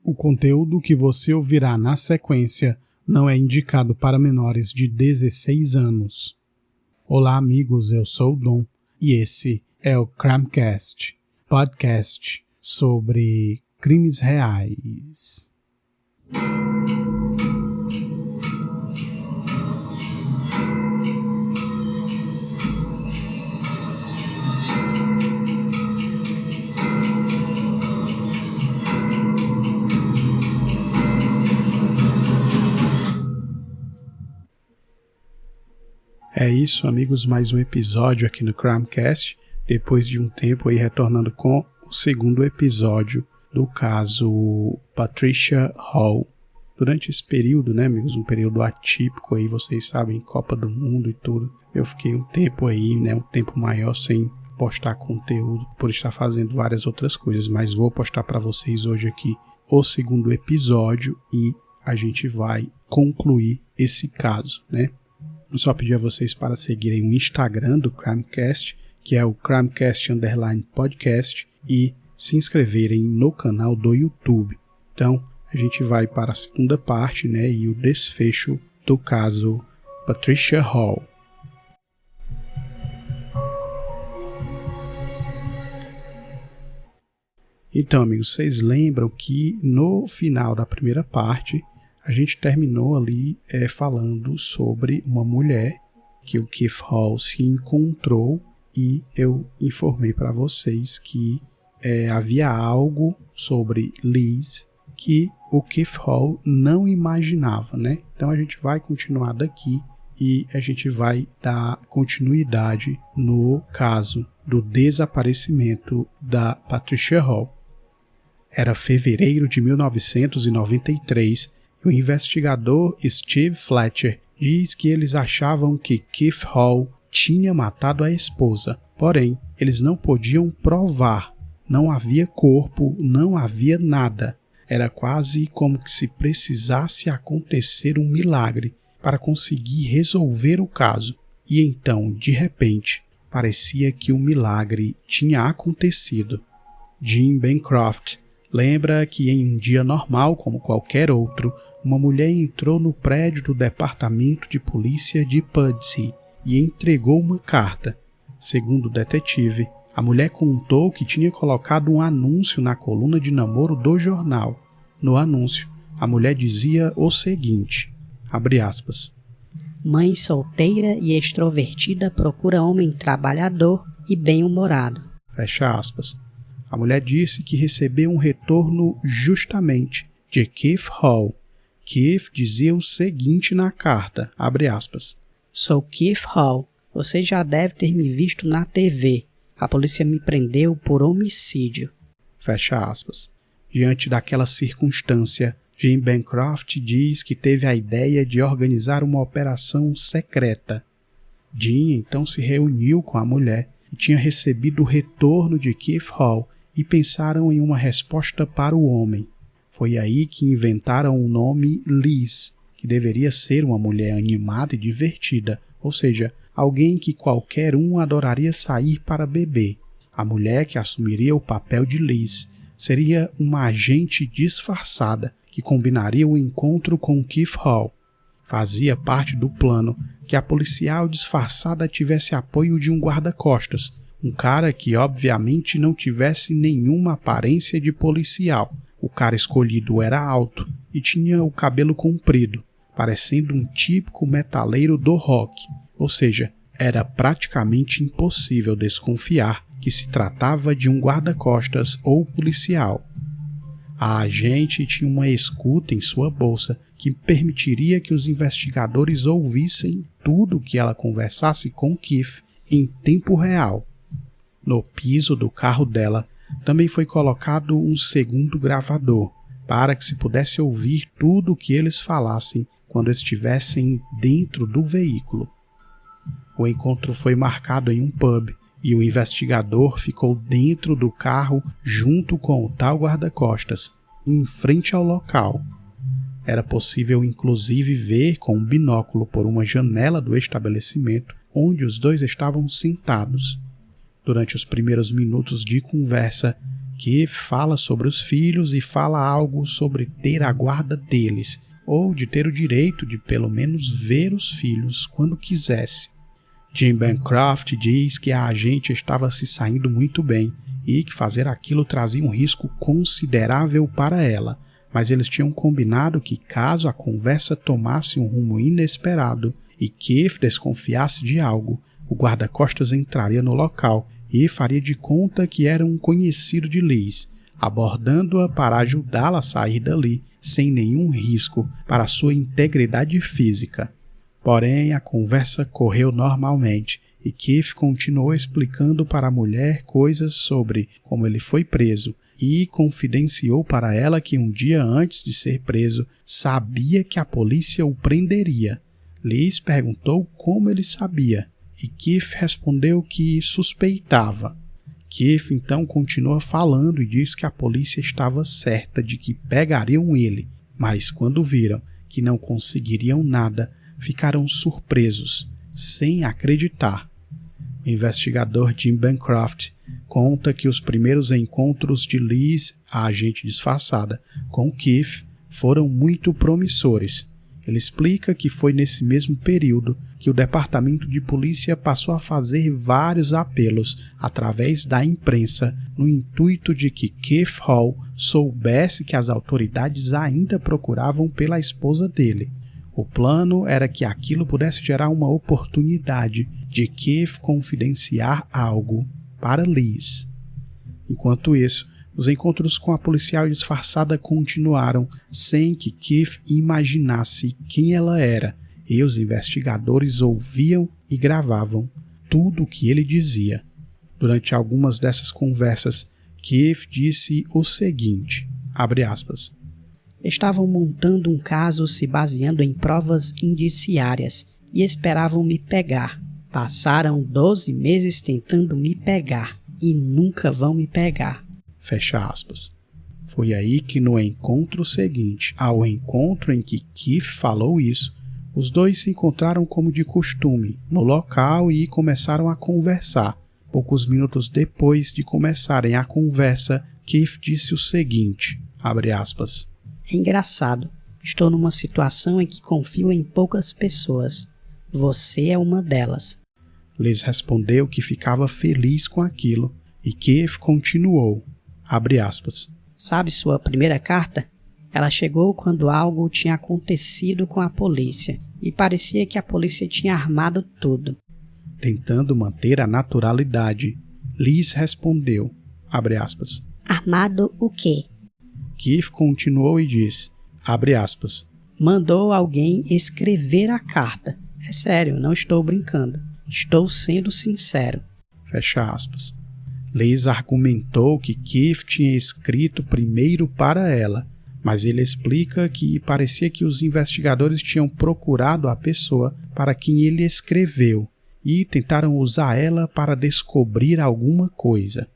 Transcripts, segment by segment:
O conteúdo que você ouvirá na sequência não é indicado para menores de 16 anos. Olá, amigos, eu sou o Dom e esse é o Crimecast, podcast sobre crimes reais. É isso, amigos, mais um episódio aqui no Crimecast, depois de um tempo aí retornando com o segundo episódio do caso Patricia Hall. Durante esse período, né, amigos, um período atípico aí, vocês sabem, Copa do Mundo e tudo, eu fiquei um tempo aí, né, um tempo maior sem postar conteúdo por estar fazendo várias outras coisas, mas vou postar para vocês hoje aqui o segundo episódio e a gente vai concluir esse caso, né? Eu só pedi a vocês para seguirem o Instagram do Crimecast, que é o Crimecast_podcast, e se inscreverem no canal do YouTube. Então, a gente vai para a segunda parte, né, e o desfecho do caso Patricia Hall. Então, amigos, vocês lembram que no final da primeira parte a gente terminou ali falando sobre uma mulher que o Keith Hall se encontrou e eu informei para vocês que havia algo sobre Liz que o Keith Hall não imaginava, né? Então a gente vai continuar daqui e a gente vai dar continuidade no caso do desaparecimento da Patricia Hall. Era fevereiro de 1993 e o investigador Steve Fletcher diz que eles achavam que Keith Hall tinha matado a esposa, porém, eles não podiam provar. Não havia corpo, não havia nada. Era quase como que se precisasse acontecer um milagre para conseguir resolver o caso. E então, de repente, parecia que o milagre tinha acontecido. Jim Bancroft lembra que em um dia normal como qualquer outro, uma mulher entrou no prédio do departamento de polícia de Pudsey e entregou uma carta. Segundo o detetive, a mulher contou que tinha colocado um anúncio na coluna de namoro do jornal. No anúncio, a mulher dizia o seguinte, abre aspas, mãe solteira e extrovertida procura homem trabalhador e bem-humorado. Fecha aspas. A mulher disse que recebeu um retorno justamente de Keith Hall. Keith dizia o seguinte na carta, abre aspas, sou Keith Hall, você já deve ter me visto na TV. A polícia me prendeu por homicídio. Fecha aspas. Diante daquela circunstância, Jim Bancroft diz que teve a ideia de organizar uma operação secreta. Jim então se reuniu com a mulher e tinha recebido o retorno de Keith Hall e pensaram em uma resposta para o homem. Foi aí que inventaram o nome Liz, que deveria ser uma mulher animada e divertida, ou seja, alguém que qualquer um adoraria sair para beber. A mulher que assumiria o papel de Liz seria uma agente disfarçada que combinaria o encontro com Keith Hall. Fazia parte do plano que a policial disfarçada tivesse apoio de um guarda-costas, um cara que obviamente não tivesse nenhuma aparência de policial. O cara escolhido era alto e tinha o cabelo comprido, parecendo um típico metaleiro do rock, ou seja, era praticamente impossível desconfiar que se tratava de um guarda-costas ou policial. A agente tinha uma escuta em sua bolsa que permitiria que os investigadores ouvissem tudo que ela conversasse com Keith em tempo real. No piso do carro dela também foi colocado um segundo gravador, para que se pudesse ouvir tudo o que eles falassem quando estivessem dentro do veículo. O encontro foi marcado em um pub e o investigador ficou dentro do carro junto com o tal guarda-costas, em frente ao local. Era possível inclusive ver com um binóculo por uma janela do estabelecimento onde os dois estavam sentados. Durante os primeiros minutos de conversa, Keith fala sobre os filhos e fala algo sobre ter a guarda deles, ou de ter o direito de pelo menos ver os filhos quando quisesse. Jim Bancroft diz que a agente estava se saindo muito bem e que fazer aquilo trazia um risco considerável para ela, mas eles tinham combinado que caso a conversa tomasse um rumo inesperado e Keith desconfiasse de algo, o guarda-costas entraria no local e faria de conta que era um conhecido de Liz, abordando-a para ajudá-la a sair dali sem nenhum risco para sua integridade física. Porém, a conversa correu normalmente e Keith continuou explicando para a mulher coisas sobre como ele foi preso e confidenciou para ela que um dia antes de ser preso sabia que a polícia o prenderia. Liz perguntou como ele sabia e Keith respondeu que suspeitava. Keith então continua falando e diz que a polícia estava certa de que pegariam ele, mas quando viram que não conseguiriam nada, ficaram surpresos, sem acreditar. O investigador Jim Bancroft conta que os primeiros encontros de Liz, a agente disfarçada, com Keith foram muito promissores. Ele explica que foi nesse mesmo período que o departamento de polícia passou a fazer vários apelos através da imprensa no intuito de que Keith Hall soubesse que as autoridades ainda procuravam pela esposa dele. O plano era que aquilo pudesse gerar uma oportunidade de Keith confidenciar algo para Liz. Enquanto isso, os encontros com a policial disfarçada continuaram sem que Keith imaginasse quem ela era, e os investigadores ouviam e gravavam tudo o que ele dizia. Durante algumas dessas conversas, Keith disse o seguinte, abre aspas, estavam montando um caso se baseando em provas indiciárias e esperavam me pegar. Passaram 12 meses tentando me pegar e nunca vão me pegar. Fecha aspas. Foi aí que no encontro seguinte ao encontro em que Keith falou isso, os dois se encontraram como de costume no local e começaram a conversar. Poucos minutos depois de começarem a conversa, Keith disse o seguinte, abre aspas, é engraçado, estou numa situação em que confio em poucas pessoas. Você é uma delas. Liz respondeu que ficava feliz com aquilo e Keith continuou, abre aspas. Sabe sua primeira carta? Ela chegou quando algo tinha acontecido com a polícia e parecia que a polícia tinha armado tudo. Tentando manter a naturalidade, Liz respondeu, abre aspas. Armado o quê? Keith continuou e disse, abre aspas. Mandou alguém escrever a carta. É sério, não estou brincando. Estou sendo sincero. Fecha aspas. Liz argumentou que Keith tinha escrito primeiro para ela, mas ele explica que parecia que os investigadores tinham procurado a pessoa para quem ele escreveu e tentaram usar ela para descobrir alguma coisa.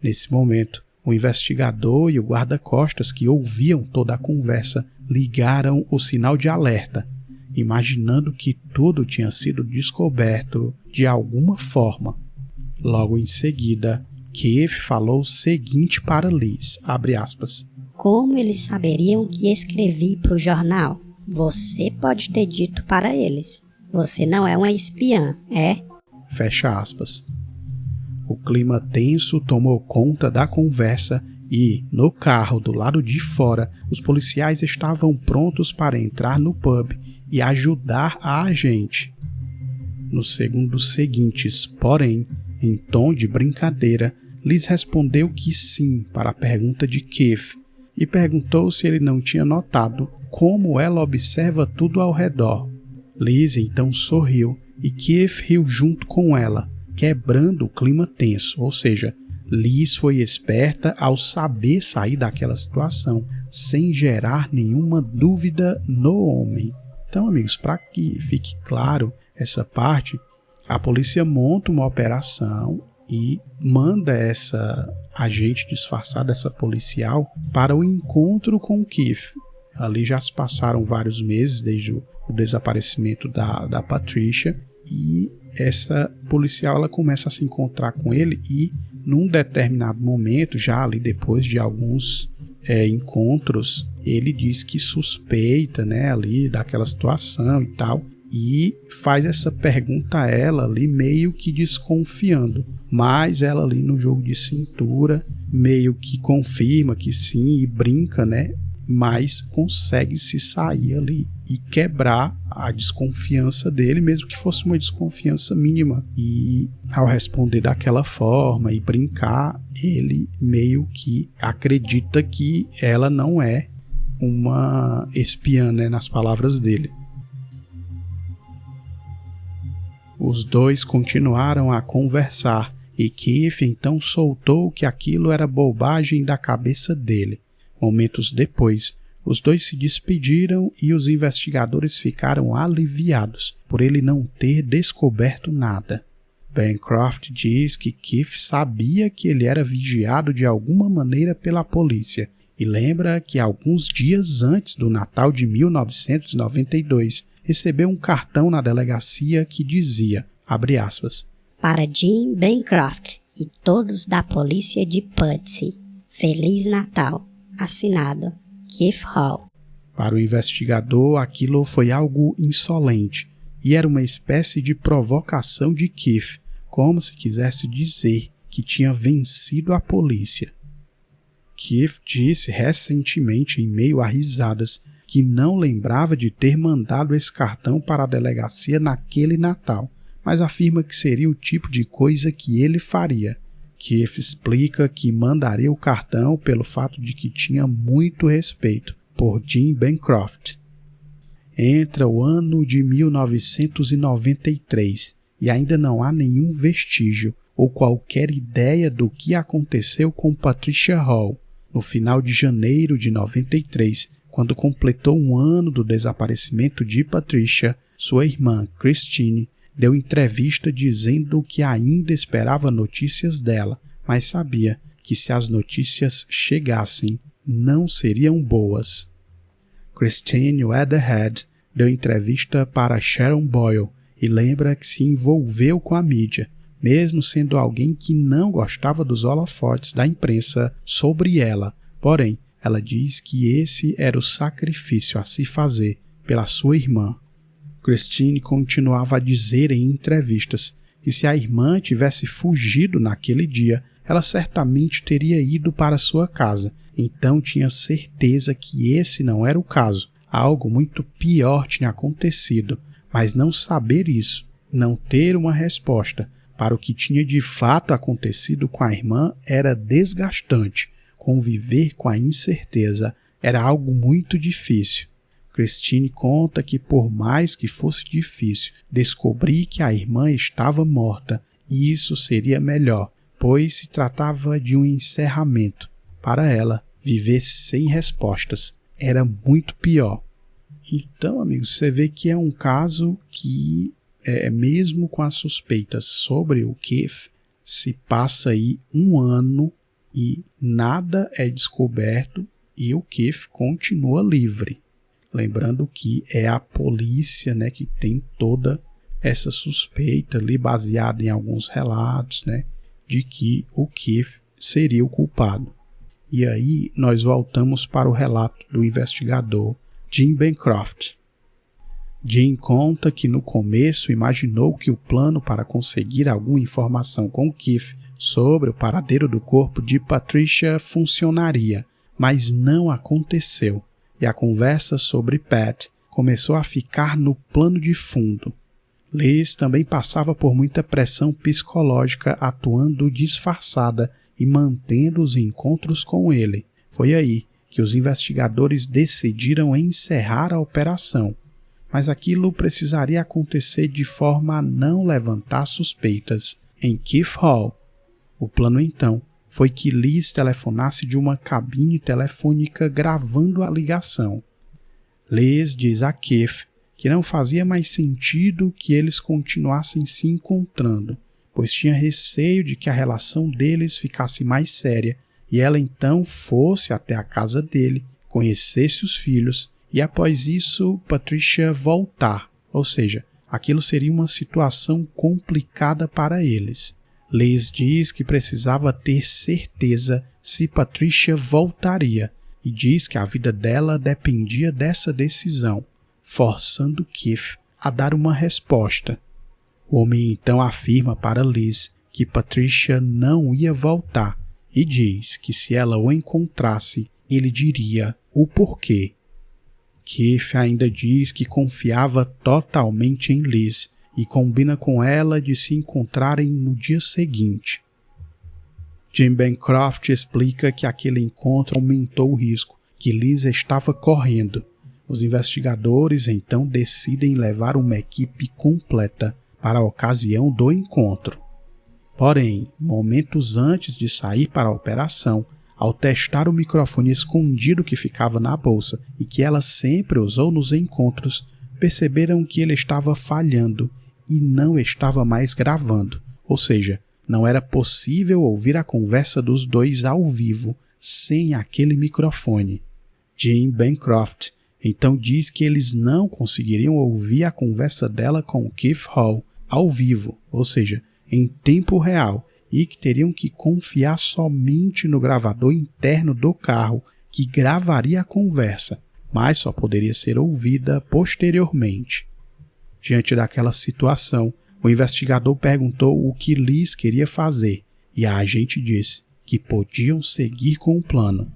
Nesse momento, o investigador e o guarda-costas que ouviam toda a conversa ligaram o sinal de alerta, imaginando que tudo tinha sido descoberto de alguma forma. Logo em seguida, Keith falou o seguinte para Liz, abre aspas. Como eles saberiam que escrevi para o jornal? Você pode ter dito para eles. Você não é uma espiã, é? Fecha aspas. O clima tenso tomou conta da conversa e, no carro do lado de fora, os policiais estavam prontos para entrar no pub e ajudar a agente. Nos segundos seguintes, porém, em tom de brincadeira, Liz respondeu que sim para a pergunta de Keith e perguntou se ele não tinha notado como ela observa tudo ao redor. Liz então sorriu e Keith riu junto com ela, quebrando o clima tenso, ou seja, Liz foi esperta ao saber sair daquela situação sem gerar nenhuma dúvida no homem. Então, amigos, para que fique claro essa parte, a polícia monta uma operação e manda essa agente disfarçada, essa policial, para o encontro com Keith. Ali já se passaram vários meses desde o desaparecimento da Patricia e essa policial ela começa a se encontrar com ele e Num determinado momento, já ali depois de alguns encontros, ele diz que suspeita, né, ali daquela situação e tal, e faz essa pergunta a ela ali meio que desconfiando, mas ela ali no jogo de cintura meio que confirma que sim e brinca, né, mas consegue se sair ali e quebrar a desconfiança dele, mesmo que fosse uma desconfiança mínima. E ao responder daquela forma e brincar, ele meio que acredita que ela não é uma espiã, né, nas palavras dele. Os dois continuaram a conversar e Keith então soltou que aquilo era bobagem da cabeça dele. Momentos depois, os dois se despediram e os investigadores ficaram aliviados por ele não ter descoberto nada. Bancroft diz que Keith sabia que ele era vigiado de alguma maneira pela polícia e lembra que alguns dias antes do Natal de 1992 recebeu um cartão na delegacia que dizia, abre aspas, para Jim Bancroft e todos da polícia de Pudsey. Feliz Natal. Assinado, Keith Hall. Para o investigador, aquilo foi algo insolente e era uma espécie de provocação de Keith, como se quisesse dizer que tinha vencido a polícia. Keith disse recentemente, em meio a risadas, que não lembrava de ter mandado esse cartão para a delegacia naquele Natal, mas afirma que seria o tipo de coisa que ele faria. Keith explica que mandaria o cartão pelo fato de que tinha muito respeito por Jim Bancroft. Entra o ano de 1993 e ainda não há nenhum vestígio ou qualquer ideia do que aconteceu com Patricia Hall. No final de janeiro de 93, quando completou um ano do desaparecimento de Patricia, sua irmã Christine deu entrevista dizendo que ainda esperava notícias dela, mas sabia que se as notícias chegassem, não seriam boas. Christine Weatherhead deu entrevista para Sharon Boyle e lembra que se envolveu com a mídia, mesmo sendo alguém que não gostava dos holofotes da imprensa sobre ela. Porém, ela diz que esse era o sacrifício a se fazer pela sua irmã. Christine continuava a dizer em entrevistas que se a irmã tivesse fugido naquele dia, ela certamente teria ido para sua casa. Então tinha certeza que esse não era o caso. Algo muito pior tinha acontecido, mas não saber isso, não ter uma resposta para o que tinha de fato acontecido com a irmã era desgastante. Conviver com a incerteza era algo muito difícil. Christine conta que por mais que fosse difícil descobrir que a irmã estava morta, isso seria melhor, pois se tratava de um encerramento. Para ela, viver sem respostas era muito pior. Então, amigos, você vê que é um caso que, mesmo com as suspeitas sobre o Keith, se passa aí um ano e nada é descoberto e o Keith continua livre. Lembrando que é a polícia, né, que tem toda essa suspeita ali, baseada em alguns relatos, né, de que o Keith seria o culpado. E aí nós voltamos para o relato do investigador Jim Bancroft. Jim conta que no começo imaginou que o plano para conseguir alguma informação com Keith sobre o paradeiro do corpo de Patricia funcionaria, mas não aconteceu. E a conversa sobre Pat começou a ficar no plano de fundo. Liz também passava por muita pressão psicológica, atuando disfarçada e mantendo os encontros com ele. Foi aí que os investigadores decidiram encerrar a operação, mas aquilo precisaria acontecer de forma a não levantar suspeitas em Keith Hall. O plano então foi que Liz telefonasse de uma cabine telefônica gravando a ligação. Liz diz a Keith que não fazia mais sentido que eles continuassem se encontrando, pois tinha receio de que a relação deles ficasse mais séria e ela então fosse até a casa dele, conhecesse os filhos e após isso Patricia voltar, ou seja, aquilo seria uma situação complicada para eles. Liz diz que precisava ter certeza se Patricia voltaria e diz que a vida dela dependia dessa decisão, forçando Keith a dar uma resposta. O homem então afirma para Liz que Patricia não ia voltar e diz que se ela o encontrasse, ele diria o porquê. Keith ainda diz que confiava totalmente em Liz e combina com ela de se encontrarem no dia seguinte. Jim Bancroft explica que aquele encontro aumentou o risco que Liz estava correndo. Os investigadores então decidem levar uma equipe completa para a ocasião do encontro. Porém, momentos antes de sair para a operação, ao testar o microfone escondido que ficava na bolsa e que ela sempre usou nos encontros, perceberam que ele estava falhando e não estava mais gravando, ou seja, não era possível ouvir a conversa dos dois ao vivo sem aquele microfone. Jim Bancroft então diz que eles não conseguiriam ouvir a conversa dela com Keith Hall ao vivo, ou seja, em tempo real, e que teriam que confiar somente no gravador interno do carro que gravaria a conversa, mas só poderia ser ouvida posteriormente. Diante daquela situação, o investigador perguntou o que Liz queria fazer e a agente disse que podiam seguir com o plano.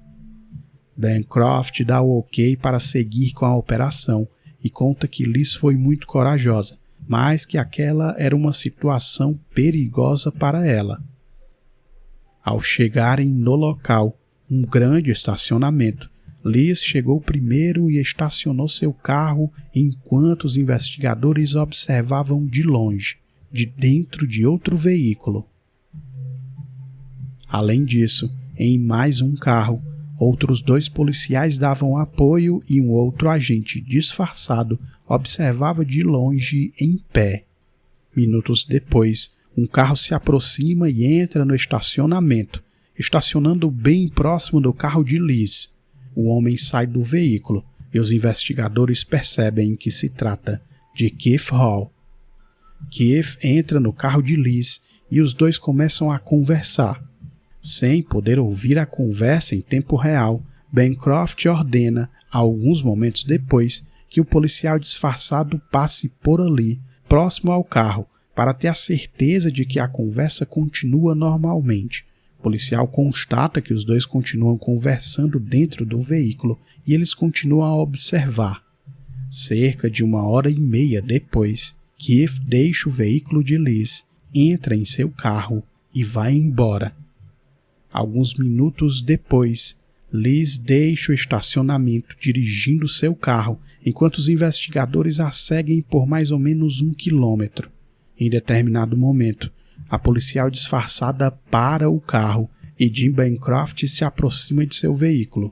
Bancroft dá o ok para seguir com a operação e conta que Liz foi muito corajosa, mas que aquela era uma situação perigosa para ela. Ao chegarem no local, um grande estacionamento, Liz chegou primeiro e estacionou seu carro enquanto os investigadores observavam de longe, de dentro de outro veículo. Além disso, em mais um carro, outros 2 policiais davam apoio e um outro agente disfarçado observava de longe em pé. Minutos depois, um carro se aproxima e entra no estacionamento, estacionando bem próximo do carro de Liz. O homem sai do veículo e os investigadores percebem que se trata de Keith Hall. Keith entra no carro de Liz e os dois começam a conversar. Sem poder ouvir a conversa em tempo real, Bancroft ordena, alguns momentos depois, que o policial disfarçado passe por ali, próximo ao carro, para ter a certeza de que a conversa continua normalmente. O policial constata que os dois continuam conversando dentro do veículo e eles continuam a observar. Cerca de 1h30 depois, Keith deixa o veículo de Liz, entra em seu carro e vai embora. Alguns minutos depois, Liz deixa o estacionamento dirigindo seu carro, enquanto os investigadores a seguem por mais ou menos 1 quilômetro. Em determinado momento, a policial disfarçada para o carro e Jim Bancroft se aproxima de seu veículo.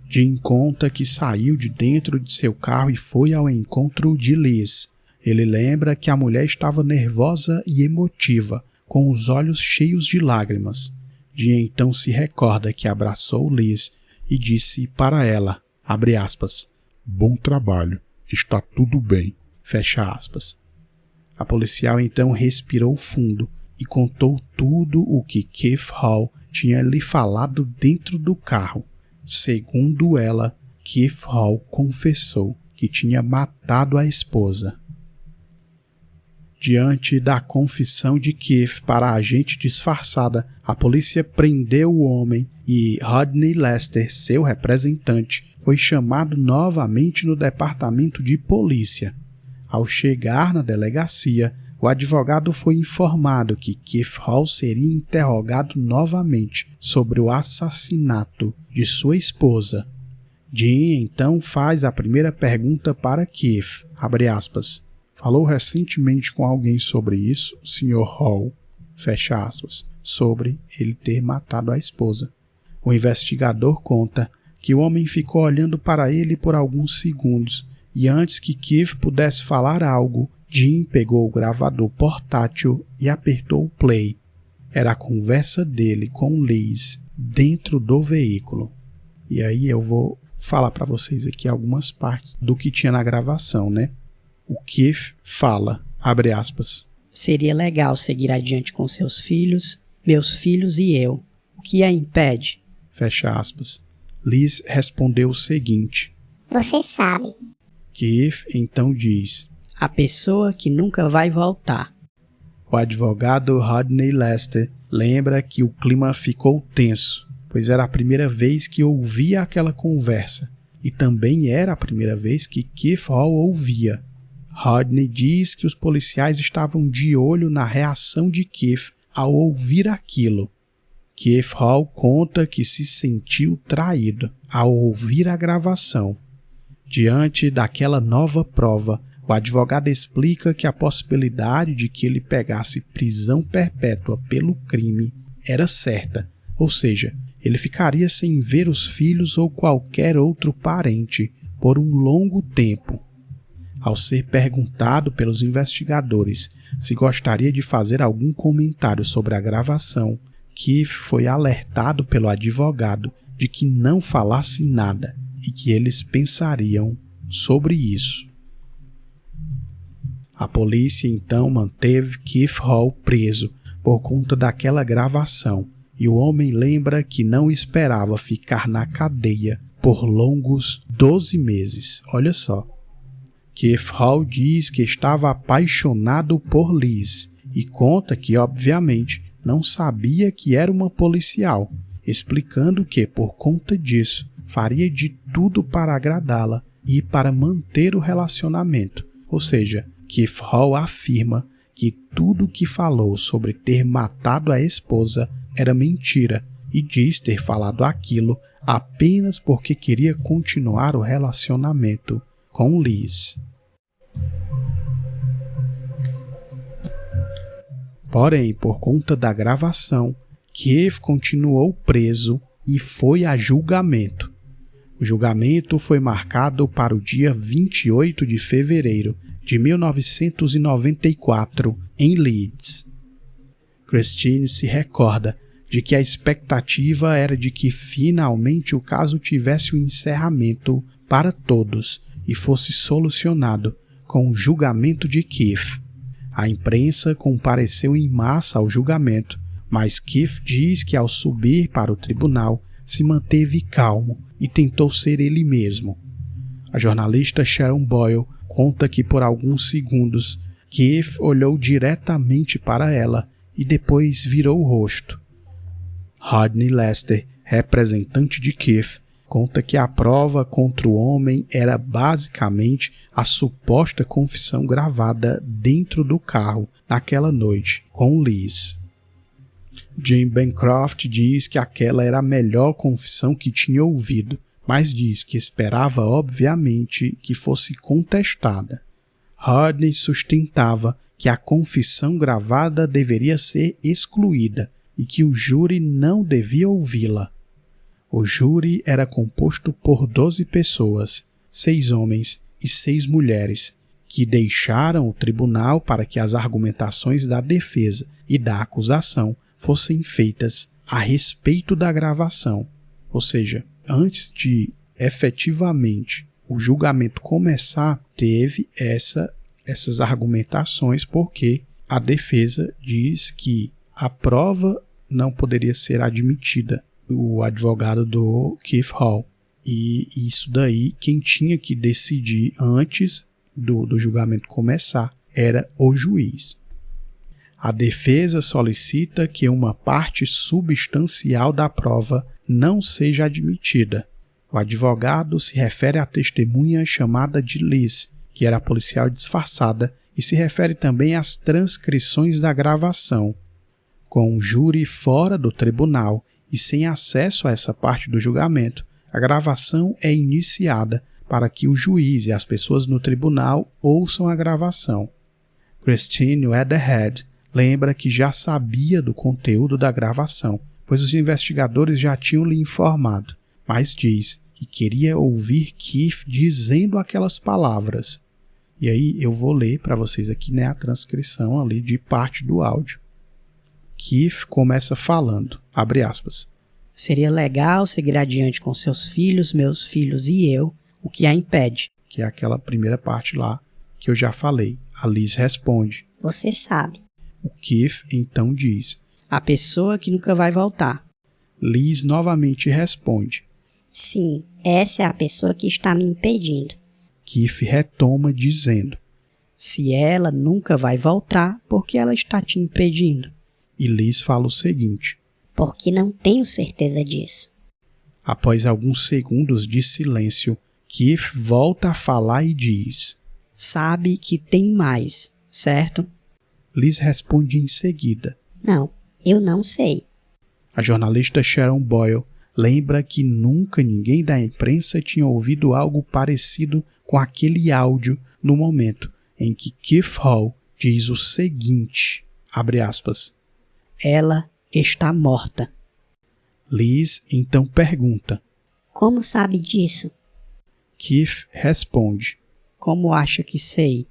Jim conta que saiu de dentro de seu carro e foi ao encontro de Liz. Ele lembra que a mulher estava nervosa e emotiva, com os olhos cheios de lágrimas. Jim então se recorda que abraçou Liz e disse para ela, abre aspas, "Bom trabalho, está tudo bem." Fecha aspas. A policial então respirou fundo e contou tudo o que Keith Hall tinha lhe falado dentro do carro. Segundo ela, Keith Hall confessou que tinha matado a esposa. Diante da confissão de Keith para a agente disfarçada, a polícia prendeu o homem e Rodney Lester, seu representante, foi chamado novamente no departamento de polícia. Ao chegar na delegacia, o advogado foi informado que Keith Hall seria interrogado novamente sobre o assassinato de sua esposa. Jim então faz a primeira pergunta para Keith, abre aspas, "Falou recentemente com alguém sobre isso, Sr. Hall?" Fecha aspas, sobre ele ter matado a esposa. O investigador conta que o homem ficou olhando para ele por alguns segundos e antes que Keith pudesse falar algo, Jim pegou o gravador portátil e apertou o play. Era a conversa dele com Liz dentro do veículo. E aí eu vou falar para vocês aqui algumas partes do que tinha na gravação, né? O Keith fala, abre aspas, Seria legal seguir adiante com seus filhos, meus filhos e eu. O que a impede? Fecha aspas. Liz respondeu o seguinte. Você sabe. Keith então diz. A pessoa que nunca vai voltar. O advogado Rodney Lester lembra que o clima ficou tenso, pois era a primeira vez que ouvia aquela conversa, e também era a primeira vez que Keith Hall ouvia. Rodney diz que os policiais estavam de olho na reação de Keith ao ouvir aquilo. Keith Hall conta que se sentiu traído ao ouvir a gravação. Diante daquela nova prova, o advogado explica que a possibilidade de que ele pegasse prisão perpétua pelo crime era certa, ou seja, ele ficaria sem ver os filhos ou qualquer outro parente por um longo tempo. Ao ser perguntado pelos investigadores se gostaria de fazer algum comentário sobre a gravação, Keith foi alertado pelo advogado de que não falasse nada e que eles pensariam sobre isso. A polícia então manteve Keith Hall preso por conta daquela gravação, e o homem lembra que não esperava ficar na cadeia por longos 12 meses. Olha só. Keith Hall diz que estava apaixonado por Liz e conta que, obviamente, não sabia que era uma policial, explicando que, por conta disso, faria de tudo para agradá-la e para manter o relacionamento. Ou seja, Keith Hall afirma que tudo que falou sobre ter matado a esposa era mentira e diz ter falado aquilo apenas porque queria continuar o relacionamento com Liz. Porém, por conta da gravação, Keith continuou preso e foi a julgamento. O julgamento foi marcado para o dia 28 de fevereiro de 1994, em Leeds. Christine se recorda de que a expectativa era de que finalmente o caso tivesse um encerramento para todos e fosse solucionado com o julgamento de Keith. A imprensa compareceu em massa ao julgamento, mas Keith diz que ao subir para o tribunal se manteve calmo e tentou ser ele mesmo. A jornalista Sharon Boyle conta que por alguns segundos Keith olhou diretamente para ela e depois virou o rosto. Rodney Lester, representante de Keith, conta que a prova contra o homem era basicamente a suposta confissão gravada dentro do carro naquela noite com Liz. Jim Bancroft diz que aquela era a melhor confissão que tinha ouvido, mas diz que esperava obviamente que fosse contestada. Rodney sustentava que a confissão gravada deveria ser excluída e que o júri não devia ouvi-la. O júri era composto por 12 pessoas, 6 homens e 6 mulheres, que deixaram o tribunal para que as argumentações da defesa e da acusação fossem feitas a respeito da gravação. Ou seja, antes de efetivamente o julgamento começar, teve essas argumentações porque a defesa diz que a prova não poderia ser admitida, o advogado do Keith Hall. E isso daí, quem tinha que decidir antes do julgamento começar era o juiz. A defesa solicita que uma parte substancial da prova não seja admitida. O advogado se refere à testemunha chamada de Liz, que era policial disfarçada, e se refere também às transcrições da gravação. Com o júri fora do tribunal e sem acesso a essa parte do julgamento, a gravação é iniciada para que o juiz e as pessoas no tribunal ouçam a gravação. Christine Weatherhead lembra que já sabia do conteúdo da gravação, pois os investigadores já tinham lhe informado, mas diz que queria ouvir Keith dizendo aquelas palavras. E aí eu vou ler para vocês aqui, a transcrição ali de parte do áudio. Keith começa falando, abre aspas. Seria legal seguir adiante com seus filhos, meus filhos e eu, o que a impede? Que é aquela primeira parte lá que eu já falei. A Liz responde. Você sabe. O Keith então diz: A pessoa que nunca vai voltar. Liz novamente responde. Sim, essa é a pessoa que está me impedindo. Keith retoma dizendo. Se ela nunca vai voltar, por que ela está te impedindo? E Liz fala o seguinte. Porque não tenho certeza disso. Após alguns segundos de silêncio, Keith volta a falar e diz. Sabe que tem mais, certo? Liz responde em seguida. Não, eu não sei. A jornalista Sharon Boyle lembra que nunca ninguém da imprensa tinha ouvido algo parecido com aquele áudio no momento em que Keith Hall diz o seguinte, abre aspas, Ela está morta. Liz então pergunta. Como sabe disso? Keith responde. Como acha que sei?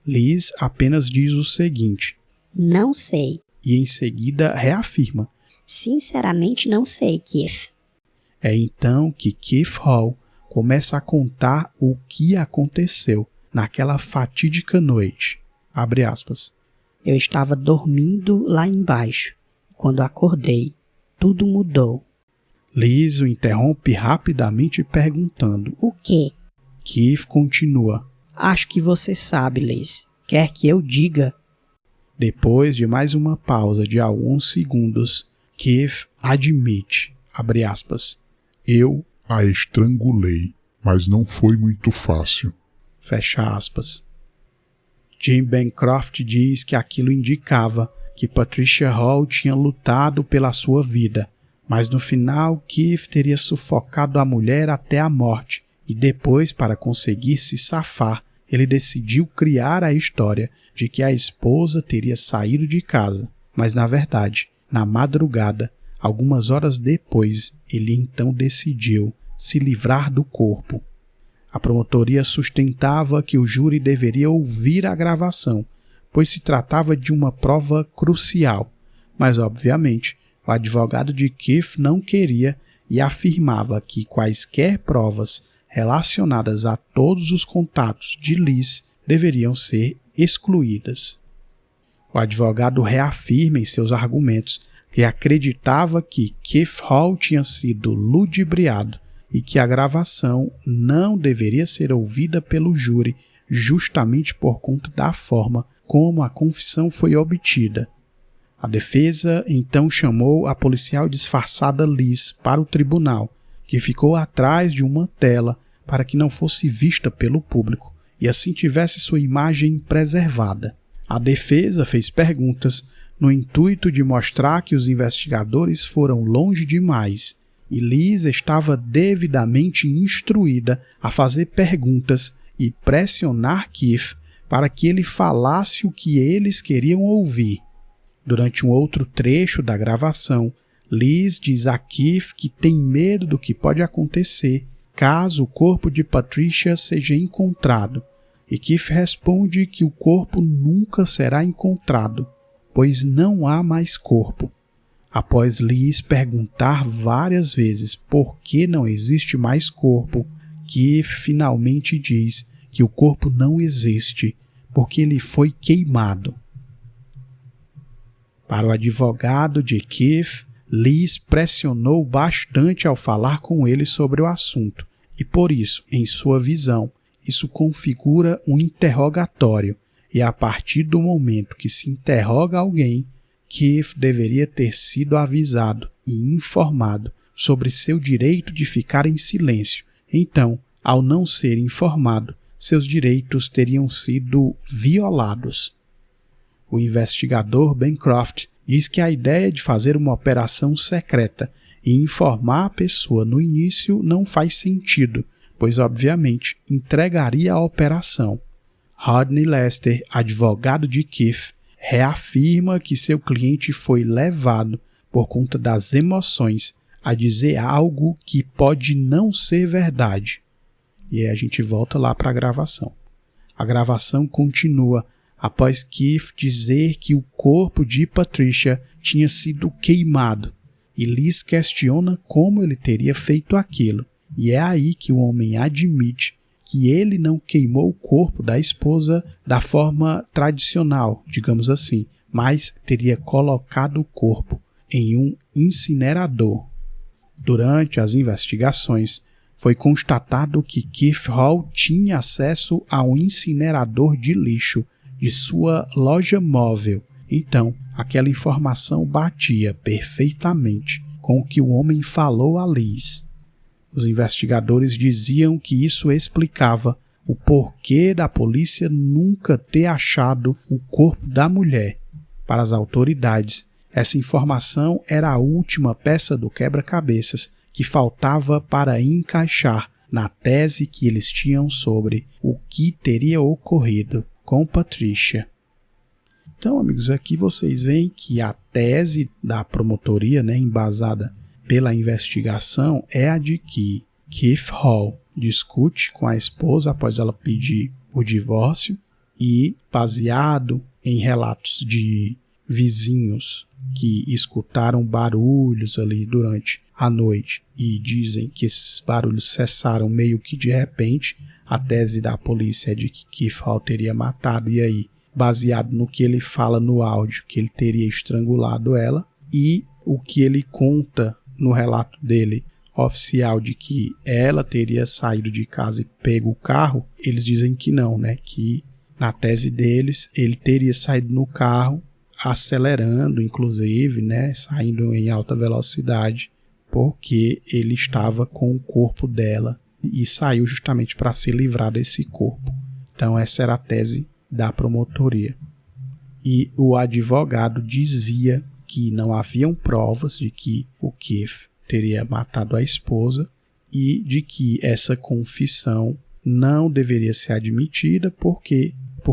Liz apenas diz o seguinte. Não sei. E em seguida reafirma. Sinceramente não sei, Keith. É então que Keith Hall começa a contar o que aconteceu naquela fatídica noite. Abre aspas. Eu estava dormindo lá embaixo. Quando acordei, tudo mudou. Liz o interrompe rapidamente perguntando. O quê? Keith continua. Acho que você sabe, Liz. Quer que eu diga? Depois de mais uma pausa de alguns segundos, Keith admite, abre aspas, Eu a estrangulei, mas não foi muito fácil. Fecha aspas. Jim Bancroft diz que aquilo indicava que Patricia Hall tinha lutado pela sua vida, mas no final Keith teria sufocado a mulher até a morte e depois, para conseguir se safar, ele decidiu criar a história de que a esposa teria saído de casa, mas na verdade, na madrugada, algumas horas depois, ele então decidiu se livrar do corpo. A promotoria sustentava que o júri deveria ouvir a gravação, pois se tratava de uma prova crucial, mas obviamente o advogado de Keith não queria e afirmava que quaisquer provas relacionadas a todos os contatos de Liz deveriam ser excluídas. O advogado reafirma em seus argumentos que acreditava que Keith Hall tinha sido ludibriado e que a gravação não deveria ser ouvida pelo júri justamente por conta da forma como a confissão foi obtida. A defesa então chamou a policial disfarçada Liz para o tribunal, que ficou atrás de uma tela para que não fosse vista pelo público e assim tivesse sua imagem preservada. A defesa fez perguntas no intuito de mostrar que os investigadores foram longe demais e Liz estava devidamente instruída a fazer perguntas e pressionar Keith para que ele falasse o que eles queriam ouvir. Durante um outro trecho da gravação, Liz diz a Keith que tem medo do que pode acontecer caso o corpo de Patricia seja encontrado, e Keith responde que o corpo nunca será encontrado, pois não há mais corpo. Após Liz perguntar várias vezes por que não existe mais corpo, Keith finalmente diz que o corpo não existe, porque ele foi queimado. Para o advogado de Keith, Liz pressionou bastante ao falar com ele sobre o assunto, e por isso, em sua visão, isso configura um interrogatório, e a partir do momento que se interroga alguém, Keith deveria ter sido avisado e informado sobre seu direito de ficar em silêncio. Então, ao não ser informado, seus direitos teriam sido violados. O investigador Bancroft diz que a ideia de fazer uma operação secreta e informar a pessoa no início não faz sentido, pois obviamente entregaria a operação. Rodney Lester, advogado de Keith, reafirma que seu cliente foi levado, por conta das emoções, a dizer algo que pode não ser verdade. E aí a gente volta lá para a gravação. A gravação continua após Keith dizer que o corpo de Patricia tinha sido queimado, e Liz questiona como ele teria feito aquilo. E é aí que o homem admite que ele não queimou o corpo da esposa da forma tradicional, digamos assim, mas teria colocado o corpo em um incinerador. Durante as investigações, foi constatado que Keith Hall tinha acesso a um incinerador de lixo de sua loja móvel. Então, aquela informação batia perfeitamente com o que o homem falou a Liz. Os investigadores diziam que isso explicava o porquê da polícia nunca ter achado o corpo da mulher. Para as autoridades, essa informação era a última peça do quebra-cabeças que faltava para encaixar na tese que eles tinham sobre o que teria ocorrido com Patricia. Então, amigos, aqui vocês veem que a tese da promotoria, embasada pela investigação, é a de que Keith Hall discute com a esposa após ela pedir o divórcio e, baseado em relatos de vizinhos que escutaram barulhos ali durante a noite e dizem que esses barulhos cessaram meio que de repente, a tese da polícia é de que Keith Hall teria matado, e aí, baseado no que ele fala no áudio, que ele teria estrangulado ela, e o que ele conta no relato dele oficial de que ela teria saído de casa e pego o carro, eles dizem que não, que na tese deles ele teria saído no carro acelerando, inclusive, saindo em alta velocidade, porque ele estava com o corpo dela e saiu justamente para se livrar desse corpo. Então essa era a tese da promotoria. E o advogado dizia que não haviam provas de que o Keith teria matado a esposa e de que essa confissão não deveria ser admitida por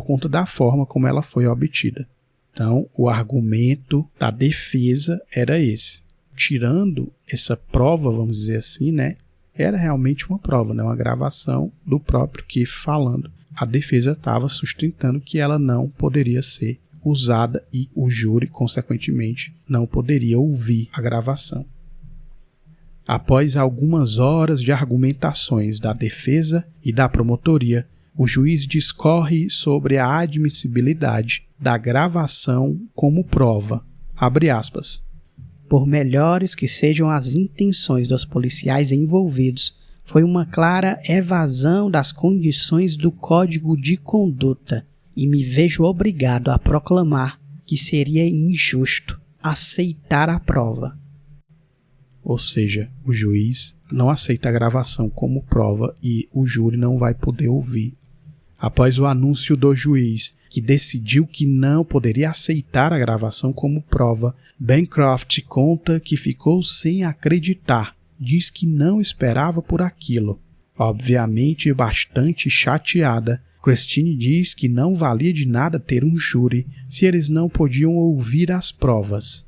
conta da forma como ela foi obtida. Então, o argumento da defesa era esse. Tirando essa prova, vamos dizer assim, era realmente uma prova, uma gravação do próprio Keith falando. A defesa estava sustentando que ela não poderia ser usada e o júri, consequentemente, não poderia ouvir a gravação. Após algumas horas de argumentações da defesa e da promotoria, o juiz discorre sobre a admissibilidade da gravação como prova. Abre aspas. Por melhores que sejam as intenções dos policiais envolvidos, foi uma clara evasão das condições do Código de Conduta e me vejo obrigado a proclamar que seria injusto aceitar a prova. Ou seja, o juiz não aceita a gravação como prova e o júri não vai poder ouvir. Após o anúncio do juiz, que decidiu que não poderia aceitar a gravação como prova, Bancroft conta que ficou sem acreditar. Diz que não esperava por aquilo. Obviamente bastante chateada, Christine diz que não valia de nada ter um júri se eles não podiam ouvir as provas.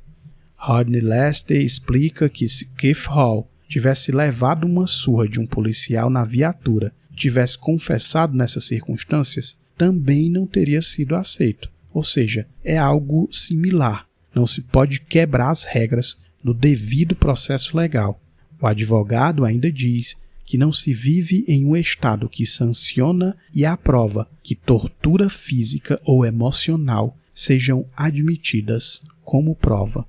Rodney Lester explica que se Keith Hall tivesse levado uma surra de um policial na viatura e tivesse confessado nessas circunstâncias, também não teria sido aceito. Ou seja, é algo similar. Não se pode quebrar as regras do devido processo legal. O advogado ainda diz que não se vive em um estado que sanciona e aprova que tortura física ou emocional sejam admitidas como prova.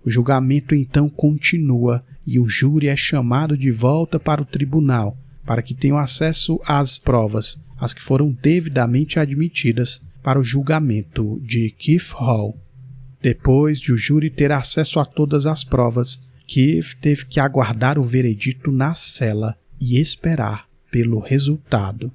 O julgamento então continua e o júri é chamado de volta para o tribunal para que tenham acesso às provas, as que foram devidamente admitidas para o julgamento de Keith Hall. Depois de o júri ter acesso a todas as provas, Keith teve que aguardar o veredito na cela e esperar pelo resultado.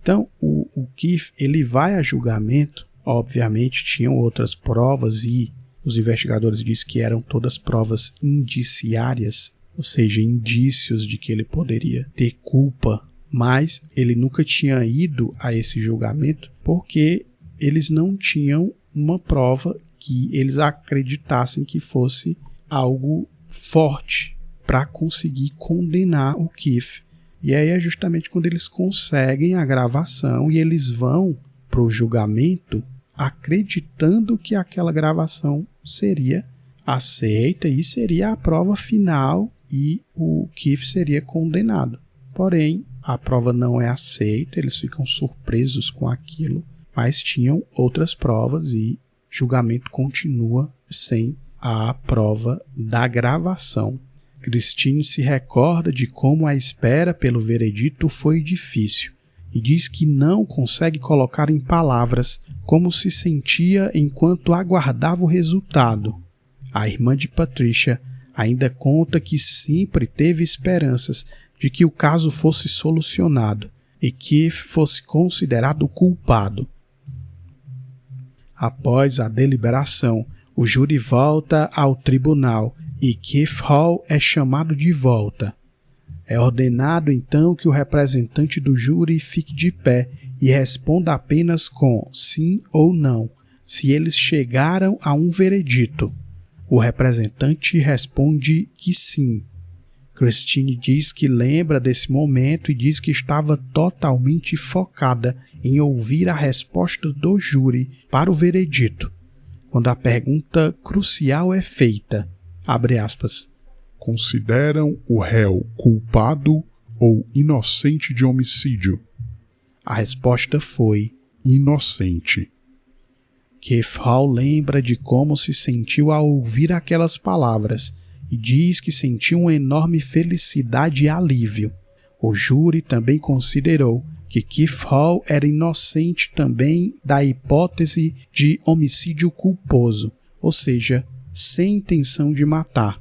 Então, o Keith ele vai a julgamento. Obviamente tinham outras provas e os investigadores dizem que eram todas provas indiciárias, ou seja, indícios de que ele poderia ter culpa, mas ele nunca tinha ido a esse julgamento porque eles não tinham uma prova que eles acreditassem que fosse algo forte para conseguir condenar o Keith. E aí é justamente quando eles conseguem a gravação e eles vão para o julgamento acreditando que aquela gravação seria aceita e seria a prova final e o Keith seria condenado. Porém, a prova não é aceita, eles ficam surpresos com aquilo, mas tinham outras provas e julgamento continua sem a prova da gravação. Christine se recorda de como a espera pelo veredito foi difícil e diz que não consegue colocar em palavras como se sentia enquanto aguardava o resultado. A irmã de Patricia ainda conta que sempre teve esperanças de que o caso fosse solucionado e que fosse considerado culpado. Após a deliberação, o júri volta ao tribunal e Keith Hall é chamado de volta. É ordenado então que o representante do júri fique de pé e responda apenas com sim ou não, se eles chegaram a um veredito. O representante responde que sim. Christine diz que lembra desse momento e diz que estava totalmente focada em ouvir a resposta do júri para o veredito, quando a pergunta crucial é feita, abre aspas, consideram o réu culpado ou inocente de homicídio? A resposta foi inocente. Keith Hall lembra de como se sentiu ao ouvir aquelas palavras e diz que sentiu uma enorme felicidade e alívio. O júri também considerou que Keith Hall era inocente também da hipótese de homicídio culposo, ou seja, sem intenção de matar.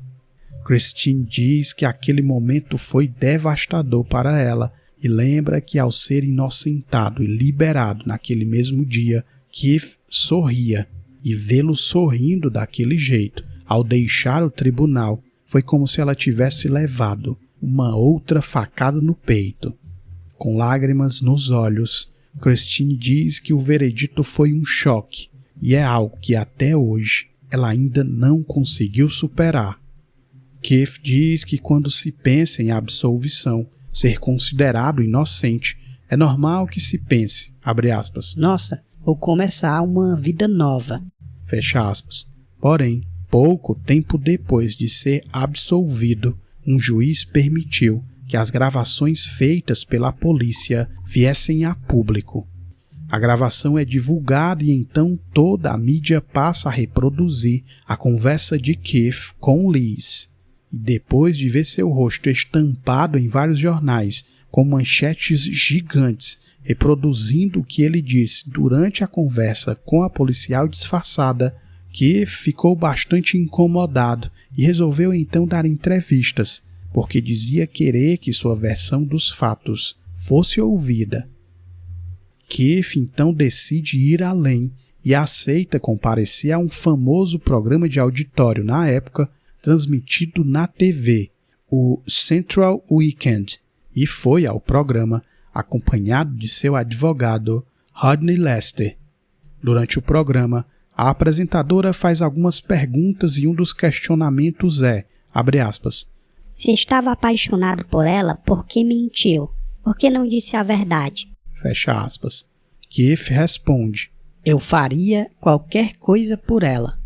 Christine diz que aquele momento foi devastador para ela e lembra que ao ser inocentado e liberado naquele mesmo dia, Keith sorria, e vê-lo sorrindo daquele jeito, ao deixar o tribunal, foi como se ela tivesse levado uma outra facada no peito. Com lágrimas nos olhos, Christine diz que o veredito foi um choque, e é algo que até hoje ela ainda não conseguiu superar. Keith diz que quando se pensa em absolvição, ser considerado inocente, é normal que se pense, abre aspas, nossa, vou começar uma vida nova. Fecha aspas. Porém, pouco tempo depois de ser absolvido, um juiz permitiu que as gravações feitas pela polícia viessem a público. A gravação é divulgada e então toda a mídia passa a reproduzir a conversa de Keith com Liz. E depois de ver seu rosto estampado em vários jornais, com manchetes gigantes, reproduzindo o que ele disse durante a conversa com a policial disfarçada, Keith ficou bastante incomodado e resolveu então dar entrevistas, porque dizia querer que sua versão dos fatos fosse ouvida. Keith então decide ir além e aceita comparecer a um famoso programa de auditório na época, transmitido na TV, o Central Weekend, e foi ao programa acompanhado de seu advogado, Rodney Lester. Durante o programa, a apresentadora faz algumas perguntas e um dos questionamentos é, abre aspas, se estava apaixonado por ela, por que mentiu? Por que não disse a verdade? Fecha aspas. Keith responde, eu faria qualquer coisa por ela.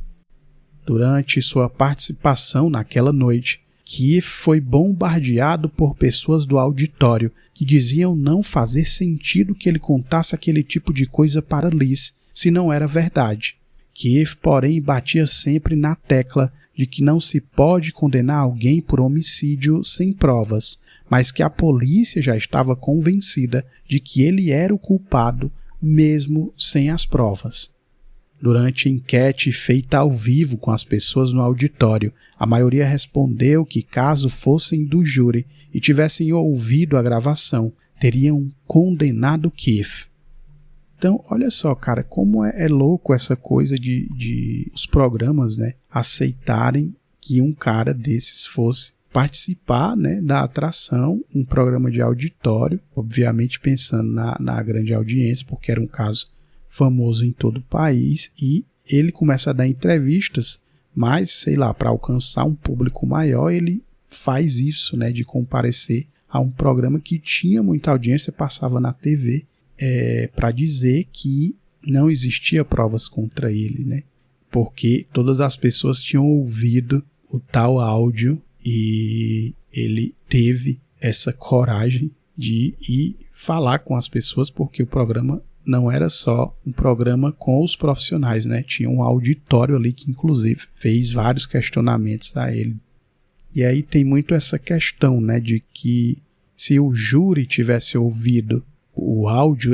Durante sua participação naquela noite, Keith foi bombardeado por pessoas do auditório que diziam não fazer sentido que ele contasse aquele tipo de coisa para Liz, se não era verdade. Keith, porém, batia sempre na tecla de que não se pode condenar alguém por homicídio sem provas, mas que a polícia já estava convencida de que ele era o culpado, mesmo sem as provas. Durante a enquete feita ao vivo com as pessoas no auditório, a maioria respondeu que caso fossem do júri e tivessem ouvido a gravação, teriam condenado Keith. Então, olha só, cara, como é louco essa coisa de os programas, né, aceitarem que um cara desses fosse participar, né, da atração, um programa de auditório, obviamente pensando na grande audiência, porque era um caso famoso em todo o país, e ele começa a dar entrevistas, mas, sei lá, para alcançar um público maior, ele faz isso, né, de comparecer a um programa que tinha muita audiência, passava na TV, para dizer que não existia provas contra ele, né, porque todas as pessoas tinham ouvido o tal áudio e ele teve essa coragem de ir falar com as pessoas, porque o programa não era só um programa com os profissionais, né? Tinha um auditório ali que, inclusive, fez vários questionamentos a ele. E aí tem muito essa questão, né? De que se o júri tivesse ouvido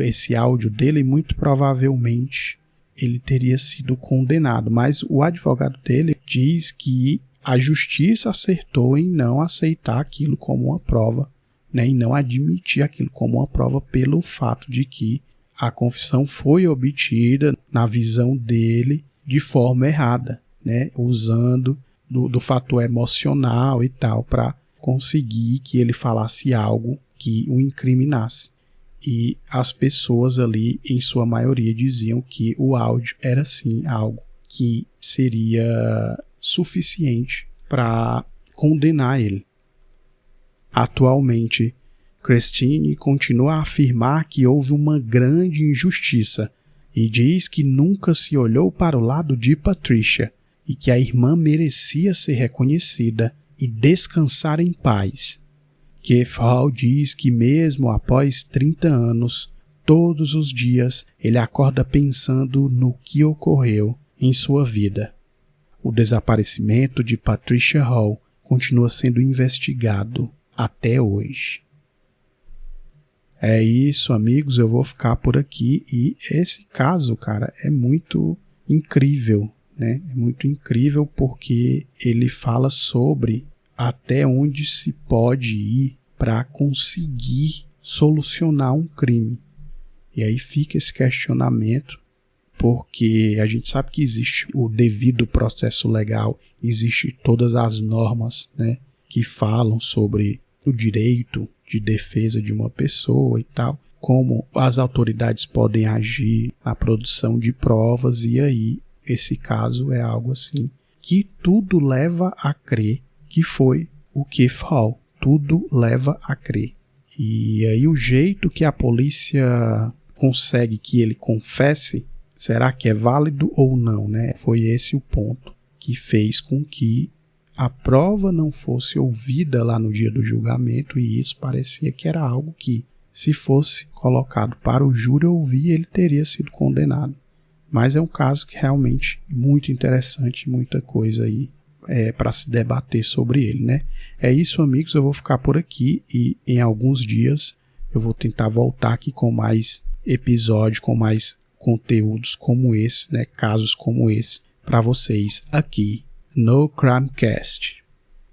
esse áudio dele, muito provavelmente ele teria sido condenado. Mas o advogado dele diz que a justiça acertou em não aceitar aquilo como uma prova, né? E não admitir aquilo como uma prova pelo fato de que a confissão foi obtida, na visão dele, de forma errada, né? Usando do fator emocional e tal, para conseguir que ele falasse algo que o incriminasse. E as pessoas ali, em sua maioria, diziam que o áudio era sim algo que seria suficiente para condenar ele. Atualmente, Christine continua a afirmar que houve uma grande injustiça e diz que nunca se olhou para o lado de Patricia e que a irmã merecia ser reconhecida e descansar em paz. Keith Hall diz que mesmo após 30 anos, todos os dias ele acorda pensando no que ocorreu em sua vida. O desaparecimento de Patricia Hall continua sendo investigado até hoje. É isso, amigos, eu vou ficar por aqui e esse caso, cara, é muito incrível, né? É muito incrível porque ele fala sobre até onde se pode ir para conseguir solucionar um crime. E aí fica esse questionamento, porque a gente sabe que existe o devido processo legal, existe todas as normas, né, que falam sobre o direito de defesa de uma pessoa e tal, como as autoridades podem agir na produção de provas, e aí esse caso é algo assim que tudo leva a crer que foi o Keith Hall. Tudo leva a crer. E aí o jeito que a polícia consegue que ele confesse, será que é válido ou não, né? Foi esse o ponto que fez com que a prova não fosse ouvida lá no dia do julgamento, e isso parecia que era algo que, se fosse colocado para o júri ouvir, ele teria sido condenado. Mas é um caso que realmente é muito interessante, muita coisa aí para se debater sobre ele, né? É isso, amigos, eu vou ficar por aqui e em alguns dias eu vou tentar voltar aqui com mais episódios, com mais conteúdos como esse, né? Casos como esse, para vocês aqui no Crimecast.